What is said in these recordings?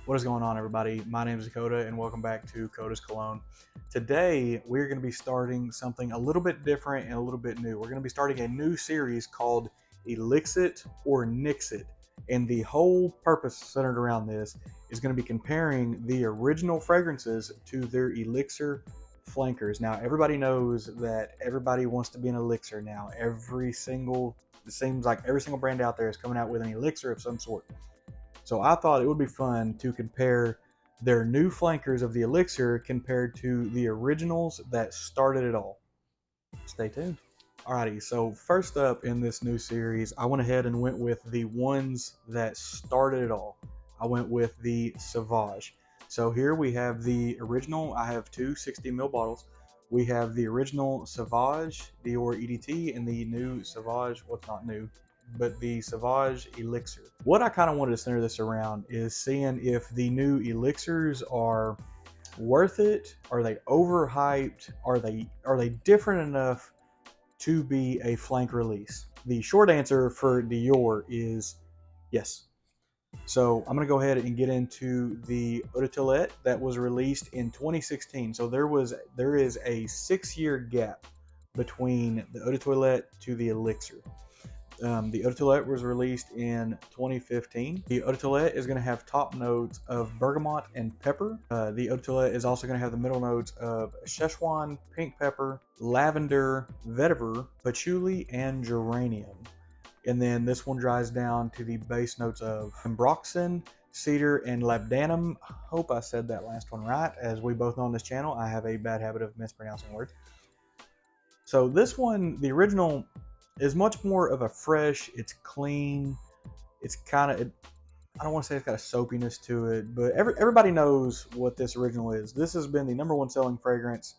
What is going on, everybody? My name is Dakota, and welcome back to Coda's Cologne. Today, we're going to be starting something a little bit different and a little bit new. We're going to be starting a new series called ELIX or NIX. And the whole purpose centered around this is going to be comparing the original fragrances to their elixir flankers. Now, everybody knows that everybody wants to be an elixir now. It seems like every single brand out there is coming out with an elixir of some sort. So I thought it would be fun to compare their new flankers of the elixir compared to the originals that started it all. Stay tuned. Alrighty, so first up in this new series, I went ahead and went with the ones that started it all. I went with the Sauvage. So here we have the original. I have two 60 ml bottles. We have the original Sauvage Dior EDT and the new Sauvage, what's not new, but the Sauvage Elixir. What I kind of wanted to center this around is seeing if the new elixirs are worth it. Are they overhyped? Are they different enough to be a flank release? The short answer for Dior is yes. So I'm going to go ahead and get into the Eau de Toilette that was released in 2016. So there is a 6-year gap between the Eau de Toilette to the Elixir. The Eau de Toilette was released in 2015. The Eau de Toilette is going to have top notes of bergamot and pepper. The Eau de Toilette is also going to have the middle notes of Szechuan, pink pepper, lavender, vetiver, patchouli, and geranium. And then this one dries down to the base notes of ambroxan, cedar, and labdanum. I hope I said that last one right. As we both know on this channel, I have a bad habit of mispronouncing words. So this one, the original, is much more of a fresh, it's clean, it's kind of, I don't want to say it's got a soapiness to it, but everybody knows what this original is. This has been the #1 selling fragrance,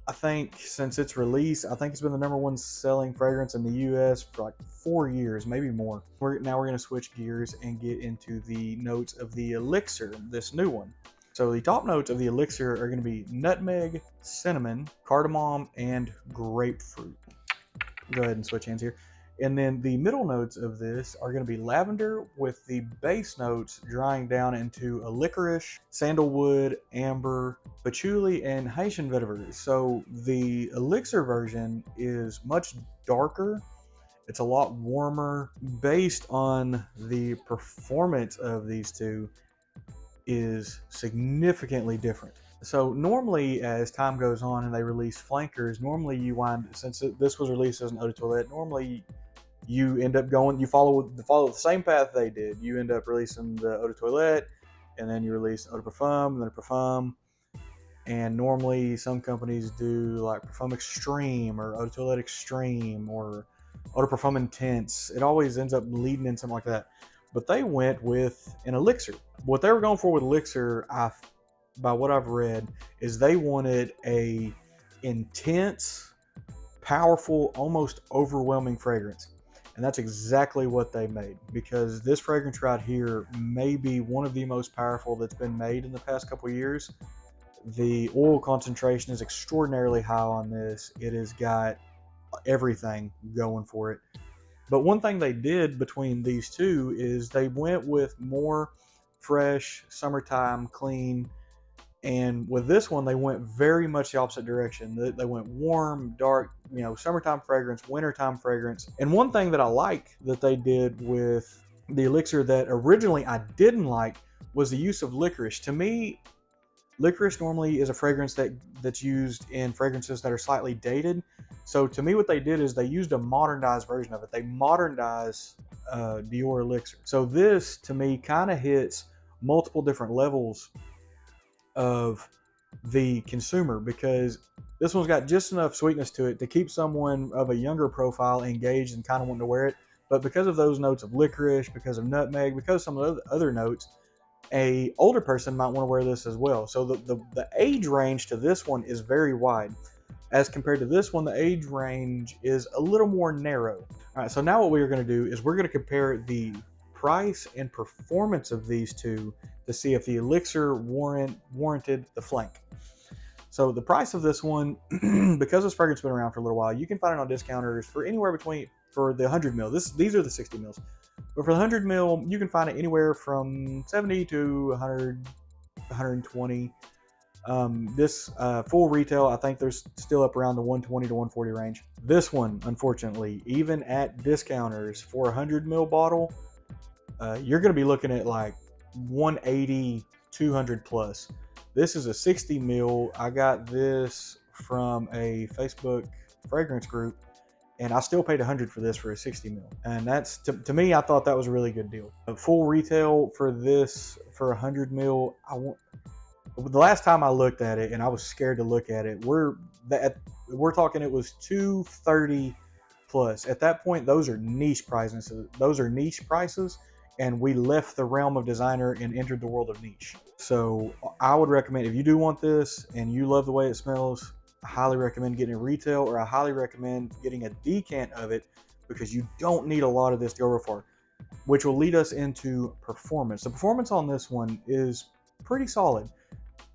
I think, since its release. I think it's been the #1 selling fragrance in the US for like 4 years, maybe more. Now we're going to switch gears and get into the notes of the elixir, this new one. So the top notes of the elixir are going to be nutmeg, cinnamon, cardamom, and grapefruit. Go ahead and switch hands here. And then the middle notes of this are going to be lavender, with the base notes drying down into a licorice, sandalwood, amber, patchouli, and Haitian vetiver. So the elixir version is much darker. It's a lot warmer. Based on the performance of these two, is significantly different. So normally, as time goes on and they release flankers, normally since this was released as an Eau de Toilette, normally you end up you follow the same path they did. You end up releasing the Eau de Toilette, and then you release Eau de Parfum, and then a Parfum. And normally some companies do like Parfum Extreme or Eau de Toilette Extreme or Eau de Parfum Intense. It always ends up leading in something like that. But they went with an elixir. What they were going for with elixir, by what I've read, is they wanted a intense, powerful, almost overwhelming fragrance. And that's exactly what they made, because this fragrance right here may be one of the most powerful that's been made in the past couple of years. The oil concentration is extraordinarily high on this. It has got everything going for it. But one thing they did between these two is they went with more fresh, summertime, clean. And with this one, they went very much the opposite direction. They went warm, dark, summertime fragrance, wintertime fragrance. And one thing that I like that they did with the elixir that originally I didn't like was the use of licorice. To me, licorice normally is a fragrance that's used in fragrances that are slightly dated. So to me, what they did is they used a modernized version of it. They modernized Dior Elixir. So this, to me, kind of hits multiple different levels of the consumer, because this one's got just enough sweetness to it to keep someone of a younger profile engaged and kind of wanting to wear it. But because of those notes of licorice, because of nutmeg, because of some of the other notes, a older person might want to wear this as well. So the age range to this one is very wide. As compared to this one, the age range is a little more narrow. All right, so now what we are going to do is we're going to compare the price and performance of these two to see if the elixir warranted the flank. So the price of this one, because this fragrance has been around for a little while, you can find it on discounters for anywhere between, for the 100 ml. These are the 60 mils. But for the 100 mil, you can find it anywhere from 70 to 100, 120. This full retail, I think there's still up around the 120 to 140 range. This one, unfortunately, even at discounters for a 100 mil bottle, you're going to be looking at like 180, 200 plus. This is a 60 mil. I got this from a Facebook fragrance group, and I still paid 100 for this for a 60 mil. And that's, to me, I thought that was a really good deal. A full retail for this for 100 mil, the last time I looked at it, and I was scared to look at it, we're talking it was 230 plus. At that point, those are niche prices. And we left the realm of designer and entered the world of niche. So I would recommend, if you do want this and you love the way it smells, I highly recommend getting a retail, or I highly recommend getting a decant of it, because you don't need a lot of this to go real far, which will lead us into performance. The performance on this one is pretty solid.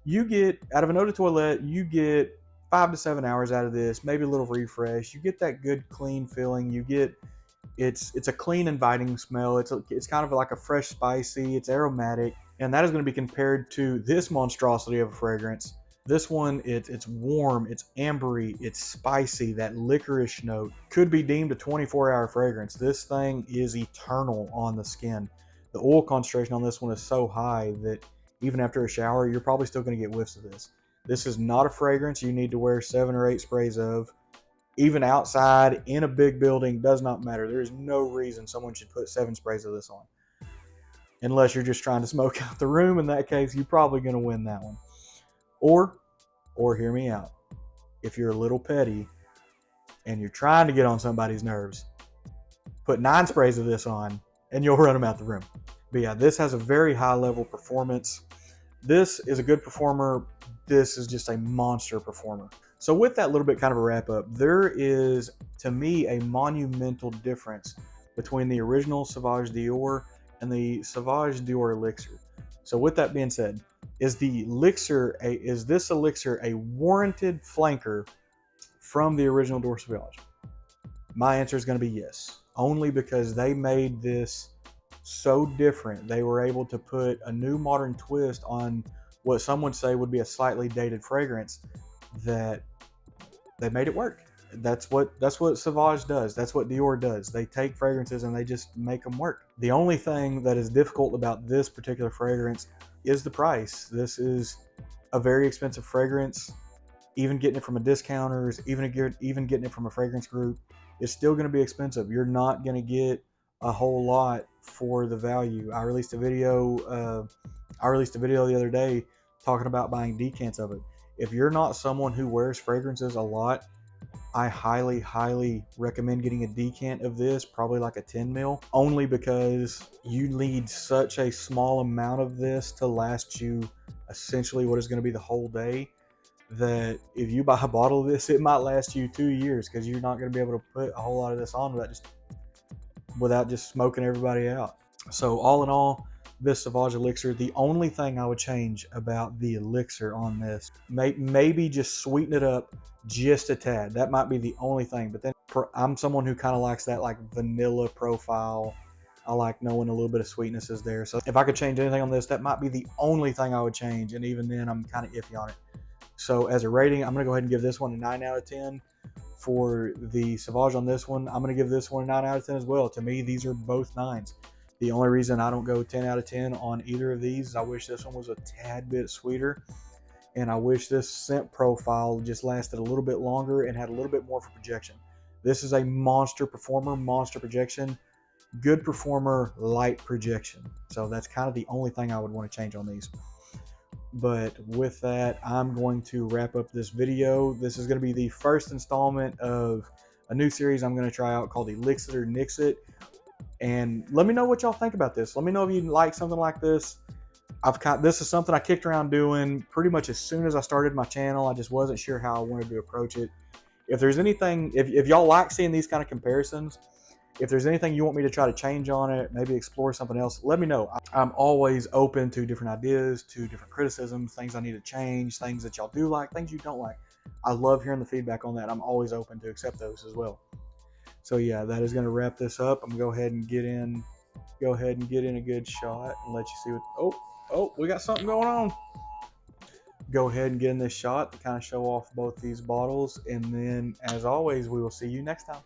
You get, out of an eau de toilette, you get 5 to 7 hours out of this, maybe a little refresh. You get that good clean feeling. You get, it's a clean, inviting smell. It's kind of like a fresh, spicy. It's aromatic, and that is going to be compared to this monstrosity of a fragrance. This one, it's warm, it's ambery, it's spicy. That licorice note could be deemed a 24-hour fragrance. This thing is eternal on the skin. The oil concentration on this one is so high that even after a shower, you're probably still going to get whiffs of this. This is not a fragrance you need to wear 7 or 8 sprays of. Even outside, in a big building, does not matter. There is no reason someone should put 7 sprays of this on. Unless you're just trying to smoke out the room. In that case, you're probably going to win that one. Or hear me out. If you're a little petty and you're trying to get on somebody's nerves, put 9 sprays of this on and you'll run them out the room. But yeah, this has a very high level performance. This is a good performer. This is just a monster performer. So with that little bit kind of a wrap up, there is, to me, a monumental difference between the original Sauvage Dior and the Sauvage Dior elixir. So with that being said, is this elixir a warranted flanker from the original Dior Sauvage? My answer is going to be yes, only because they made this so different. They were able to put a new modern twist on what some would say would be a slightly dated fragrance, that they made it work. That's what Sauvage does. That's what Dior does. They take fragrances and they just make them work. The only thing that is difficult about this particular fragrance is the price. This is a very expensive fragrance. Even getting it from a discounters, even getting it from a fragrance group, it's still going to be expensive. You're not going to get a whole lot for the value. I released a video the other day talking about buying decants of it. If you're not someone who wears fragrances a lot, I highly, highly recommend getting a decant of this, probably like a 10 mil, only because you need such a small amount of this to last you essentially what is going to be the whole day, that if you buy a bottle of this, it might last you 2 years, because you're not going to be able to put a whole lot of this on without just smoking everybody out. So all in all, this Sauvage elixir, the only thing I would change about the elixir on this, maybe just sweeten it up just a tad. That might be the only thing. But then I'm someone who kind of likes that like vanilla profile. I like knowing a little bit of sweetness is there. So if I could change anything on this, that might be the only thing I would change. And even then, I'm kind of iffy on it. So as a rating, I'm going to go ahead and give this one a 9 out of 10. For the Sauvage on this one, I'm going to give this one a 9 out of 10 as well. To me, these are both 9s. The only reason I don't go 10 out of 10 on either of these is I wish this one was a tad bit sweeter. And I wish this scent profile just lasted a little bit longer and had a little bit more for projection. This is a monster performer, monster projection, good performer, light projection. So that's kind of the only thing I would want to change on these. But with that, I'm going to wrap up this video. This is going to be the first installment of a new series I'm going to try out called ELIX or NIX it. And let me know what y'all think about this. Let me know if you like something like this. This is something I kicked around doing pretty much as soon as I started my channel. I just wasn't sure how I wanted to approach it. If there's anything, if y'all like seeing these kind of comparisons, if there's anything you want me to try to change on it, maybe explore something else, let me know. I'm always open to different ideas, to different criticisms, things I need to change, things that y'all do like, things you don't like. I love hearing the feedback on that. I'm always open to accept those as well. So yeah, that is going to wrap this up. I'm going to go ahead and get in go ahead and get in a good shot and let you see what, oh, we got something going on. Go ahead and get in this shot to kind of show off both these bottles. And then as always, we will see you next time.